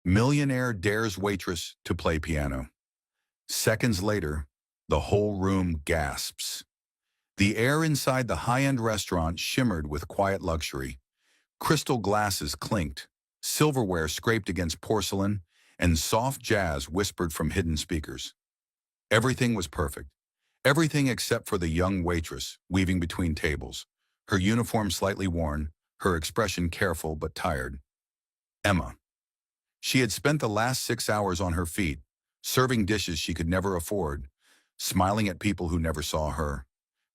Millionaire dares waitress to play piano. Seconds later, the whole room gasps. The air inside the high-end restaurant shimmered with quiet luxury. Crystal glasses clinked, silverware scraped against porcelain, and soft jazz whispered from hidden speakers. Everything was perfect. Everything except for the young waitress weaving between tables, her uniform slightly worn, her expression careful but tired. Emma. She had spent the last 6 hours on her feet, serving dishes she could never afford, smiling at people who never saw her.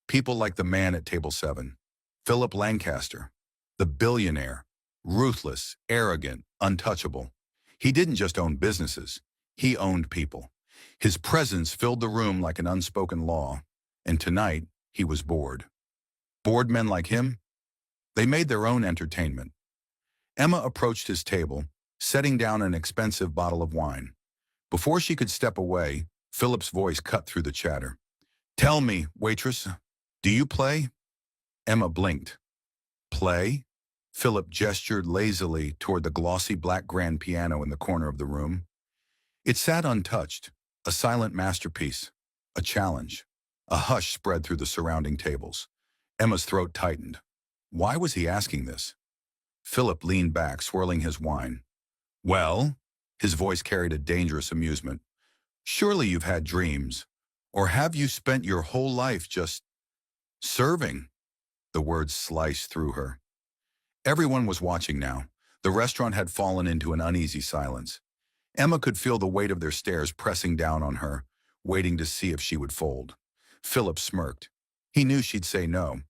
People like the man at table 7, Philip Lancaster, the billionaire, ruthless, arrogant, untouchable. He didn't just own businesses, he owned people. His presence filled the room like an unspoken law, and tonight he was bored. Bored men like him? They made their own entertainment. Emma approached his table, setting down an expensive bottle of wine. Before she could step away, Philip's voice cut through the chatter. "Tell me, waitress, do you play?" Emma blinked. "Play?" Philip gestured lazily toward the glossy black grand piano in the corner of the room. It sat untouched, a silent masterpiece, a challenge. A hush spread through the surrounding tables. Emma's throat tightened. Why was he asking this? Philip leaned back, swirling his wine. "Well," his voice carried a dangerous amusement, "surely you've had dreams. Or have you spent your whole life just serving?" The words sliced through her. Everyone was watching now. The restaurant had fallen into an uneasy silence. Emma could feel the weight of their stares pressing down on her, waiting to see if she would fold. Philip smirked. He knew she'd say no.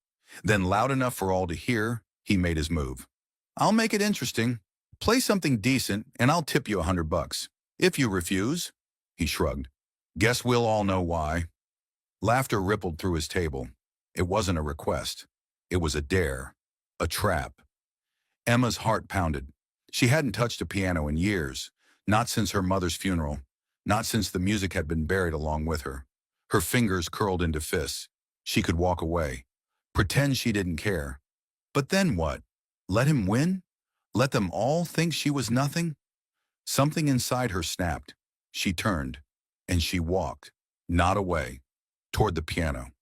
Then, loud enough for all to hear, he made his move. "I'll make it interesting. Play something decent, and I'll tip you $100. If you refuse," he shrugged. "Guess we'll all know why." Laughter rippled through his table. It wasn't a request. It was a dare. A trap. Emma's heart pounded. She hadn't touched a piano in years. Not since her mother's funeral. Not since the music had been buried along with her. Her fingers curled into fists. She could walk away. Pretend she didn't care. But then what? Let him win? Let them all think she was nothing? Something inside her snapped. She turned, and she walked, not away, toward the piano.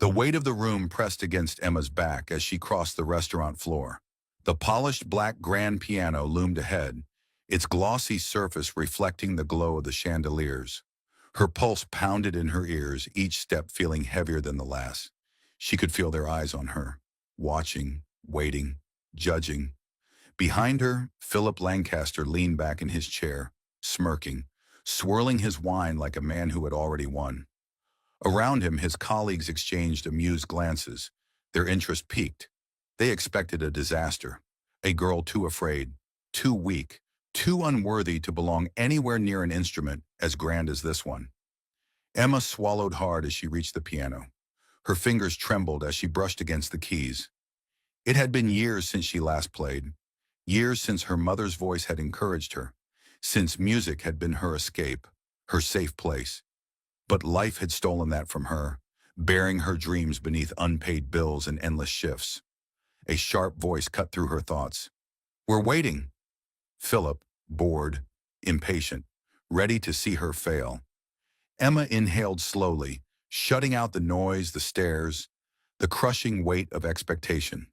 The weight of the room pressed against Emma's back as she crossed the restaurant floor. The polished black grand piano loomed ahead, its glossy surface reflecting the glow of the chandeliers. Her pulse pounded in her ears, each step feeling heavier than the last. She could feel their eyes on her, watching, waiting, judging. Behind her, Philip Lancaster leaned back in his chair, smirking, swirling his wine like a man who had already won. Around him, his colleagues exchanged amused glances. Their interest piqued. They expected a disaster, a girl too afraid, too weak, too unworthy to belong anywhere near an instrument as grand as this one. Emma swallowed hard as she reached the piano. Her fingers trembled as she brushed against the keys. It had been years since she last played, years since her mother's voice had encouraged her, since music had been her escape, her safe place. But life had stolen that from her, burying her dreams beneath unpaid bills and endless shifts. A sharp voice cut through her thoughts. "We're waiting." Philip, bored, impatient, ready to see her fail. Emma inhaled slowly, shutting out the noise, the stares, the crushing weight of expectation.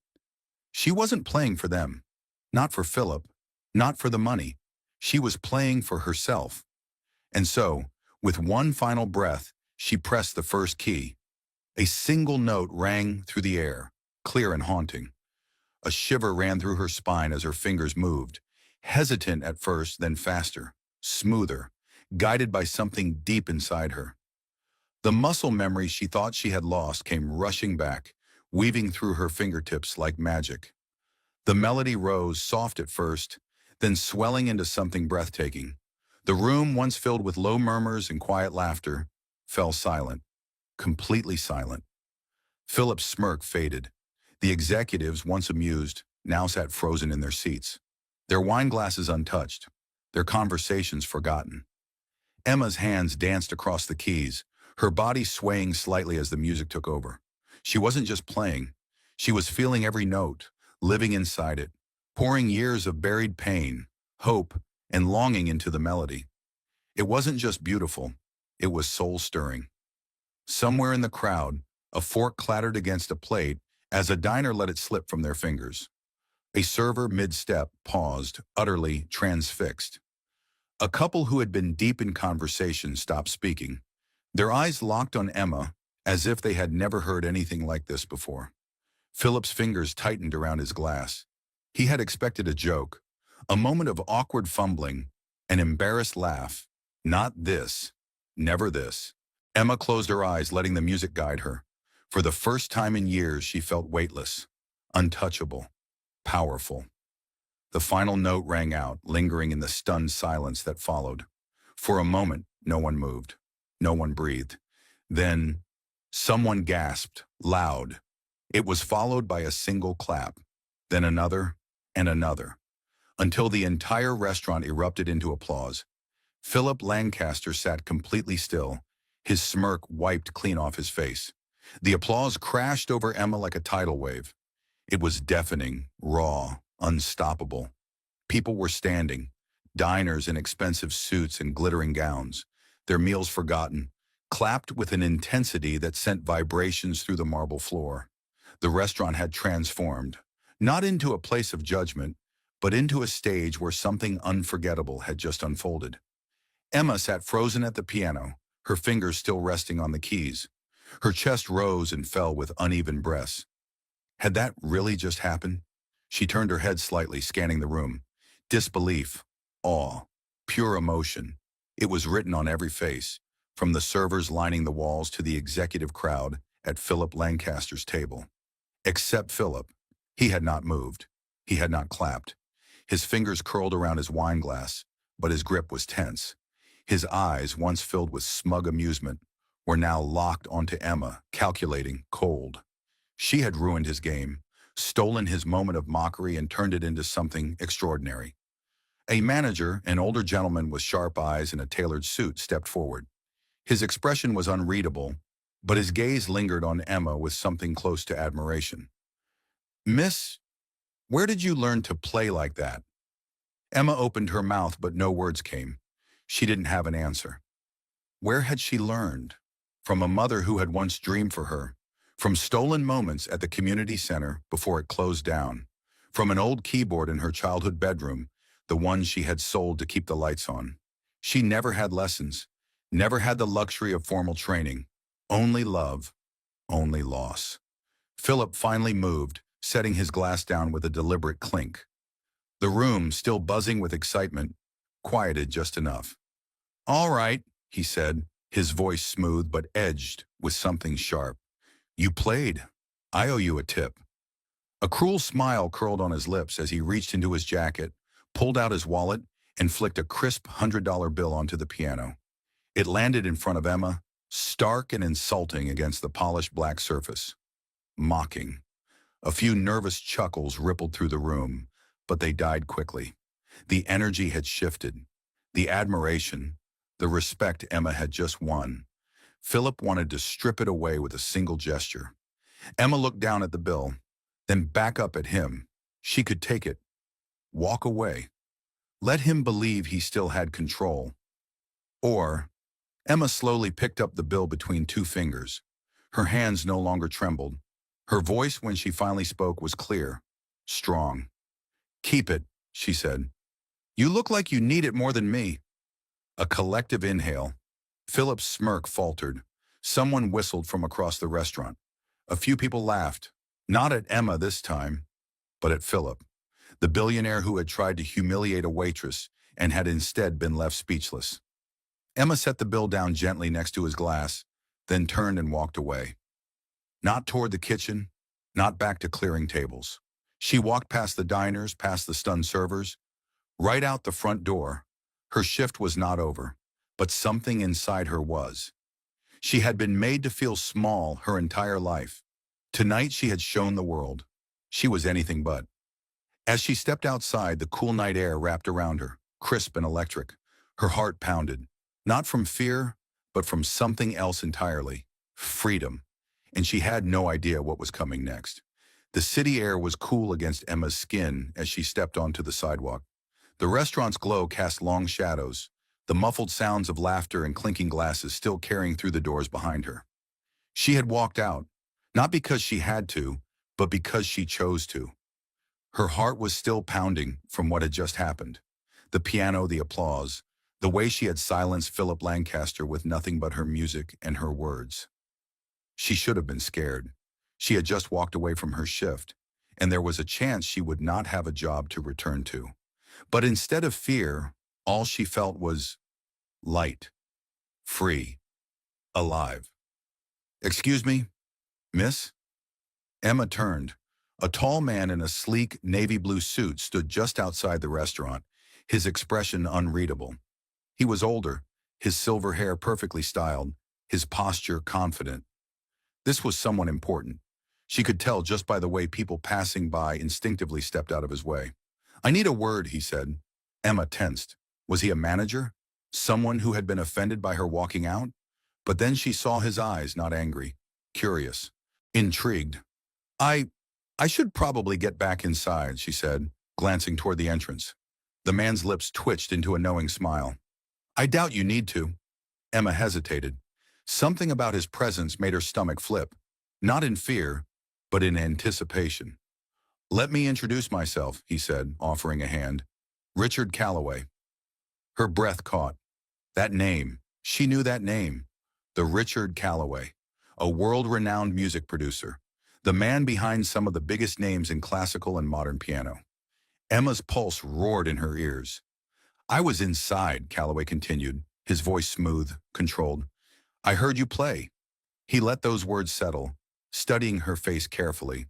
She wasn't playing for them, not for Philip, not for the money. She was playing for herself. And so, with one final breath, she pressed the first key. A single note rang through the air, clear and haunting. A shiver ran through her spine as her fingers moved, hesitant at first, then faster, smoother, guided by something deep inside her. The muscle memory she thought she had lost came rushing back, weaving through her fingertips like magic. The melody rose, soft at first, then swelling into something breathtaking. The room, once filled with low murmurs and quiet laughter, fell silent, completely silent. Philip's smirk faded. The executives, once amused, now sat frozen in their seats, their wine glasses untouched, their conversations forgotten. Emma's hands danced across the keys, her body swaying slightly as the music took over. She wasn't just playing. She was feeling every note, living inside it, pouring years of buried pain, hope, and longing into the melody. It wasn't just beautiful, it was soul-stirring. Somewhere in the crowd, a fork clattered against a plate as a diner let it slip from their fingers. A server mid-step paused, utterly transfixed. A couple who had been deep in conversation stopped speaking. Their eyes locked on Emma, as if they had never heard anything like this before. Philip's fingers tightened around his glass. He had expected a joke, a moment of awkward fumbling, an embarrassed laugh. Not this. Never this. Emma closed her eyes, letting the music guide her. For the first time in years, she felt weightless, untouchable, powerful. The final note rang out, lingering in the stunned silence that followed. For a moment, no one moved. No one breathed. Then, someone gasped, loud. It was followed by a single clap, then another and another, until the entire restaurant erupted into applause. Philip Lancaster sat completely still, his smirk wiped clean off his face. The applause crashed over Emma like a tidal wave. It was deafening, raw, unstoppable. People were standing, diners in expensive suits and glittering gowns, their meals forgotten, clapped with an intensity that sent vibrations through the marble floor. The restaurant had transformed, not into a place of judgment, but into a stage where something unforgettable had just unfolded. Emma sat frozen at the piano, her fingers still resting on the keys. Her chest rose and fell with uneven breaths. Had that really just happened? She turned her head slightly, scanning the room. Disbelief, awe, pure emotion. It was written on every face, from the servers lining the walls to the executive crowd at Philip Lancaster's table. Except Philip. He had not moved. He had not clapped. His fingers curled around his wine glass, but his grip was tense. His eyes, once filled with smug amusement, were now locked onto Emma, calculating, cold. She had ruined his game, stolen his moment of mockery and turned it into something extraordinary. A manager, an older gentleman with sharp eyes and a tailored suit, stepped forward. His expression was unreadable, but his gaze lingered on Emma with something close to admiration. "Miss, where did you learn to play like that?" Emma opened her mouth, but no words came. She didn't have an answer. Where had she learned? From a mother who had once dreamed for her, from stolen moments at the community center before it closed down, from an old keyboard in her childhood bedroom, the one she had sold to keep the lights on. She never had lessons, never had the luxury of formal training, only love, only loss. Philip finally moved, setting his glass down with a deliberate clink. The room, still buzzing with excitement, quieted just enough. "All right," he said, his voice smooth but edged with something sharp. "You played. I owe you a tip." A cruel smile curled on his lips as he reached into his jacket, pulled out his wallet, and flicked a crisp $100 bill onto the piano. It landed in front of Emma, stark and insulting against the polished black surface. Mocking. A few nervous chuckles rippled through the room, but they died quickly. The energy had shifted. The admiration, the respect Emma had just won. Philip wanted to strip it away with a single gesture. Emma looked down at the bill, then back up at him. She could take it. Walk away. Let him believe he still had control. Or, Emma slowly picked up the bill between two fingers. Her hands no longer trembled. Her voice, when she finally spoke, was clear, strong. "Keep it," she said. "You look like you need it more than me." A collective inhale. Philip's smirk faltered. Someone whistled from across the restaurant. A few people laughed, not at Emma this time, but at Philip, the billionaire who had tried to humiliate a waitress and had instead been left speechless. Emma set the bill down gently next to his glass, then turned and walked away. Not toward the kitchen, not back to clearing tables. She walked past the diners, past the stunned servers, right out the front door. Her shift was not over, but something inside her was. She had been made to feel small her entire life. Tonight she had shown the world. She was anything but. As she stepped outside, the cool night air wrapped around her, crisp and electric. Her heart pounded, not from fear, but from something else entirely, freedom. And she had no idea what was coming next. The city air was cool against Emma's skin as she stepped onto the sidewalk. The restaurant's glow cast long shadows, the muffled sounds of laughter and clinking glasses still carrying through the doors behind her. She had walked out, not because she had to, but because she chose to. Her heart was still pounding from what had just happened. The piano, the applause, the way she had silenced Philip Lancaster with nothing but her music and her words. She should have been scared. She had just walked away from her shift, and there was a chance she would not have a job to return to. But instead of fear, all she felt was light, free, alive. "Excuse me, miss?" Emma turned. A tall man in a sleek navy blue suit stood just outside the restaurant, his expression unreadable. He was older, his silver hair perfectly styled, his posture confident. This was someone important. She could tell just by the way people passing by instinctively stepped out of his way. "I need a word," he said. Emma tensed. Was he a manager? Someone who had been offended by her walking out? But then she saw his eyes, not angry, curious, intrigued. I should probably get back inside," she said, glancing toward the entrance. The man's lips twitched into a knowing smile. "I doubt you need to." Emma hesitated. Something about his presence made her stomach flip, not in fear, but in anticipation. "Let me introduce myself," he said, offering a hand. "Richard Calloway." Her breath caught. That name, she knew that name. The Richard Calloway, a world-renowned music producer, the man behind some of the biggest names in classical and modern piano. Emma's pulse roared in her ears. "I was inside," Calloway continued, his voice smooth, controlled. "I heard you play." He let those words settle, studying her face carefully.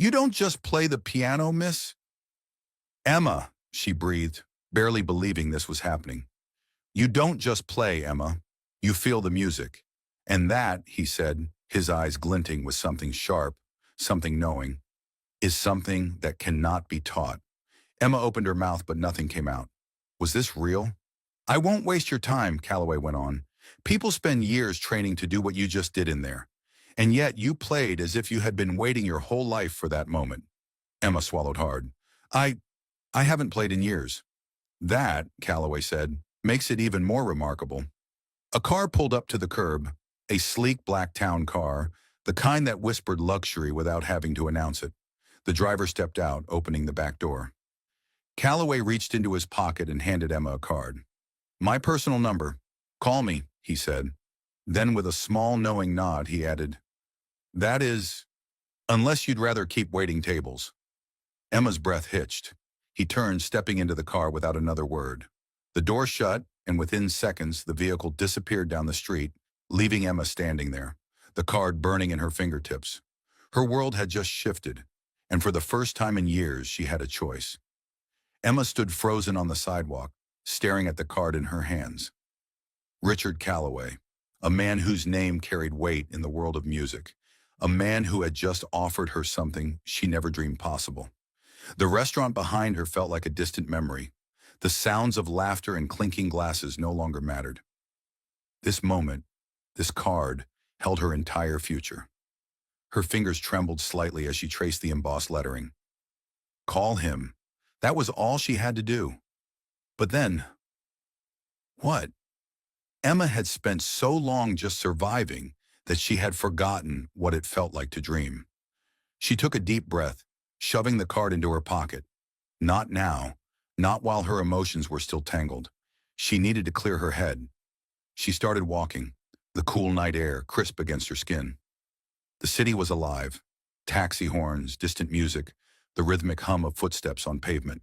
"You don't just play the piano, miss?" "Emma," she breathed, barely believing this was happening. "You don't just play, Emma. You feel the music. And that," he said, his eyes glinting with something sharp, something knowing, "is something that cannot be taught." Emma opened her mouth, but nothing came out. Was this real? "I won't waste your time," Calloway went on. "People spend years training to do what you just did in there. And yet you played as if you had been waiting your whole life for that moment." Emma swallowed hard. I haven't played in years." "That," Calloway said, "makes it even more remarkable." A car pulled up to the curb, a sleek black town car, the kind that whispered luxury without having to announce it. The driver stepped out, opening the back door. Calloway reached into his pocket and handed Emma a card. "My personal number. Call me," he said. Then with a small knowing nod, he added, "That is, unless you'd rather keep waiting tables." Emma's breath hitched. He turned, stepping into the car without another word. The door shut, and within seconds, the vehicle disappeared down the street, leaving Emma standing there, the card burning in her fingertips. Her world had just shifted, and for the first time in years, she had a choice. Emma stood frozen on the sidewalk, staring at the card in her hands. Richard Calloway, a man whose name carried weight in the world of music, a man who had just offered her something she never dreamed possible. The restaurant behind her felt like a distant memory. The sounds of laughter and clinking glasses no longer mattered. This moment, this card, held her entire future. Her fingers trembled slightly as she traced the embossed lettering. Call him. That was all she had to do. But then, what? Emma had spent so long just surviving that she had forgotten what it felt like to dream. She took a deep breath, shoving the card into her pocket. Not now, not while her emotions were still tangled. She needed to clear her head. She started walking, the cool night air crisp against her skin. The city was alive. Taxi horns, distant music, the rhythmic hum of footsteps on pavement.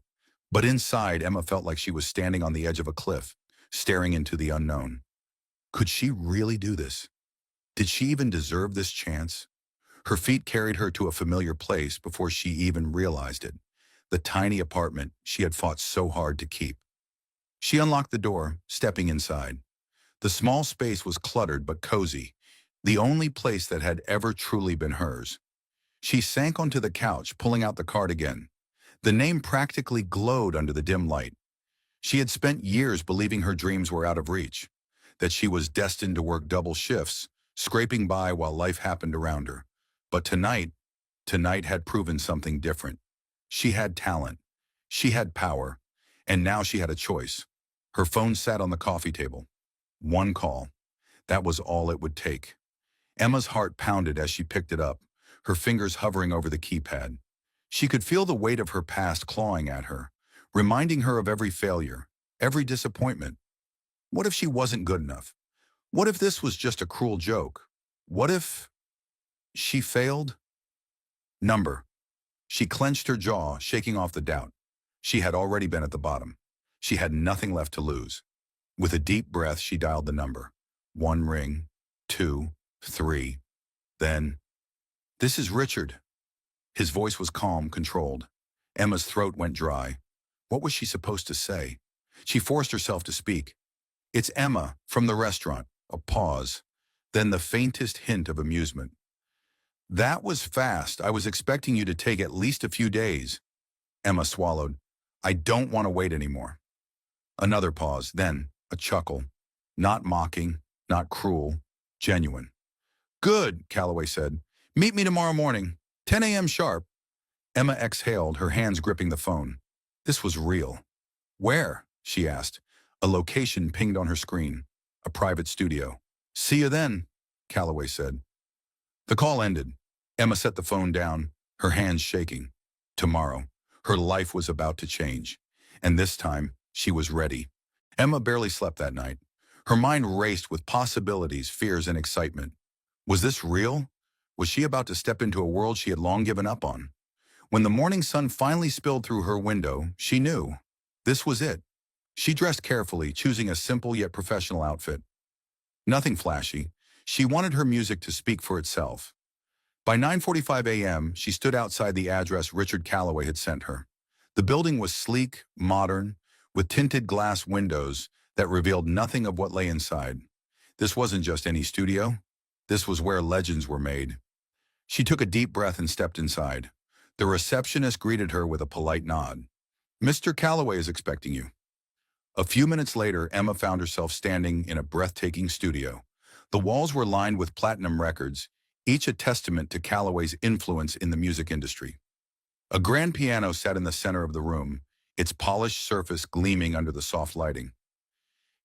But inside, Emma felt like she was standing on the edge of a cliff, staring into the unknown. Could she really do this? Did she even deserve this chance? Her feet carried her to a familiar place before she even realized it, the tiny apartment she had fought so hard to keep. She unlocked the door, stepping inside. The small space was cluttered but cozy, the only place that had ever truly been hers. She sank onto the couch, pulling out the card again. The name practically glowed under the dim light. She had spent years believing her dreams were out of reach, that she was destined to work double shifts, scraping by while life happened around her. But tonight had proven something different. She had talent. She had power. And now she had a choice. Her phone sat on the coffee table. One call. That was all it would take. Emma's heart pounded as she picked it up, her fingers hovering over the keypad. She could feel the weight of her past clawing at her, reminding her of every failure, every disappointment. What if she wasn't good enough? What if this was just a cruel joke? What if she failed? Number. She clenched her jaw, shaking off the doubt. She had already been at the bottom. She had nothing left to lose. With a deep breath, she dialed the number. One ring, two, three. Then, "This is Richard." His voice was calm, controlled. Emma's throat went dry. What was she supposed to say? She forced herself to speak. "It's Emma, from the restaurant." A pause. Then the faintest hint of amusement. "That was fast. I was expecting you to take at least a few days." Emma swallowed. "I don't want to wait anymore." Another pause, then a chuckle. Not mocking, not cruel, genuine. "Good," Calloway said. "Meet me tomorrow morning, 10 a.m. sharp." Emma exhaled, her hands gripping the phone. This was real. "Where?" she asked. A location pinged on her screen. A private studio. "See you then," Calloway said. The call ended. Emma set the phone down, her hands shaking. Tomorrow, her life was about to change. And this time, she was ready. Emma barely slept that night. Her mind raced with possibilities, fears, and excitement. Was this real? Was she about to step into a world she had long given up on? When the morning sun finally spilled through her window, she knew. This was it. She dressed carefully, choosing a simple yet professional outfit. Nothing flashy. She wanted her music to speak for itself. By 9:45 a.m., she stood outside the address Richard Calloway had sent her. The building was sleek, modern, with tinted glass windows that revealed nothing of what lay inside. This wasn't just any studio. This was where legends were made. She took a deep breath and stepped inside. The receptionist greeted her with a polite nod. "Mr. Calloway is expecting you." A few minutes later, Emma found herself standing in a breathtaking studio. The walls were lined with platinum records, each a testament to Calloway's influence in the music industry. A grand piano sat in the center of the room, its polished surface gleaming under the soft lighting.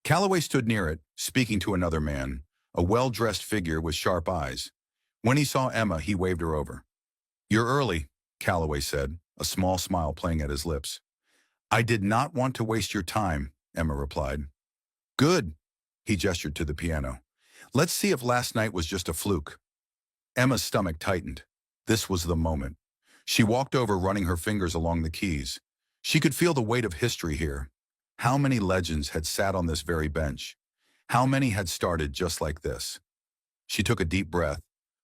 Calloway stood near it, speaking to another man, a well-dressed figure with sharp eyes. When he saw Emma, he waved her over. "You're early," Calloway said, a small smile playing at his lips. "I did not want to waste your time," Emma replied. "Good," he gestured to the piano. "Let's see if last night was just a fluke." Emma's stomach tightened. This was the moment. She walked over, running her fingers along the keys. She could feel the weight of history here. How many legends had sat on this very bench? How many had started just like this? She took a deep breath,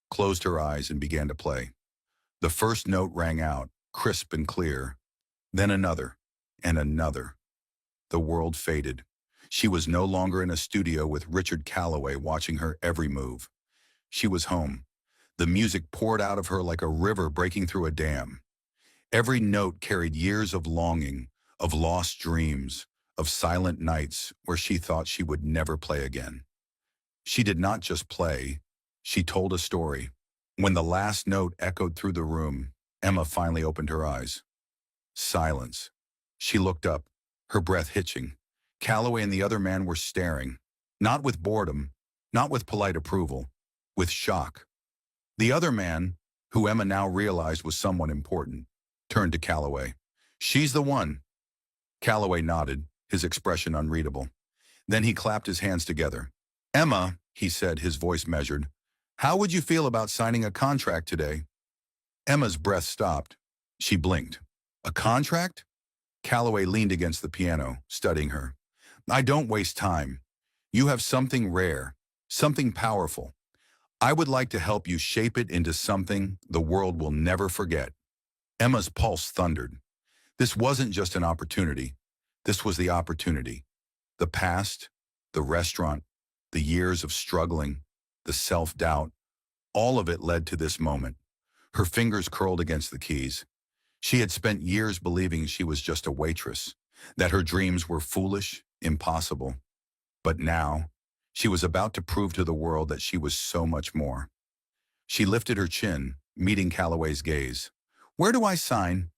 closed her eyes, and began to play. The first note rang out, crisp and clear. Then another, and another. The world faded. She was no longer in a studio with Richard Calloway watching her every move. She was home. The music poured out of her like a river breaking through a dam. Every note carried years of longing, of lost dreams, of silent nights where she thought she would never play again. She did not just play, she told a story. When the last note echoed through the room, Emma finally opened her eyes. Silence. She looked up, her breath hitching. Calloway and the other man were staring, not with boredom, not with polite approval, with shock. The other man, who Emma now realized was someone important, turned to Calloway. "She's the one." Calloway nodded, his expression unreadable. Then he clapped his hands together. "Emma," he said, his voice measured, "how would you feel about signing a contract today?" Emma's breath stopped. She blinked. "A contract?" Calloway leaned against the piano, studying her. "I don't waste time. You have something rare, something powerful. I would like to help you shape it into something the world will never forget." Emma's pulse thundered. This wasn't just an opportunity. This was the opportunity. The past, the restaurant, the years of struggling, the self-doubt, all of it led to this moment. Her fingers curled against the keys. She had spent years believing she was just a waitress, that her dreams were foolish, impossible. But now, she was about to prove to the world that she was so much more. She lifted her chin, meeting Calloway's gaze. "Where do I sign?"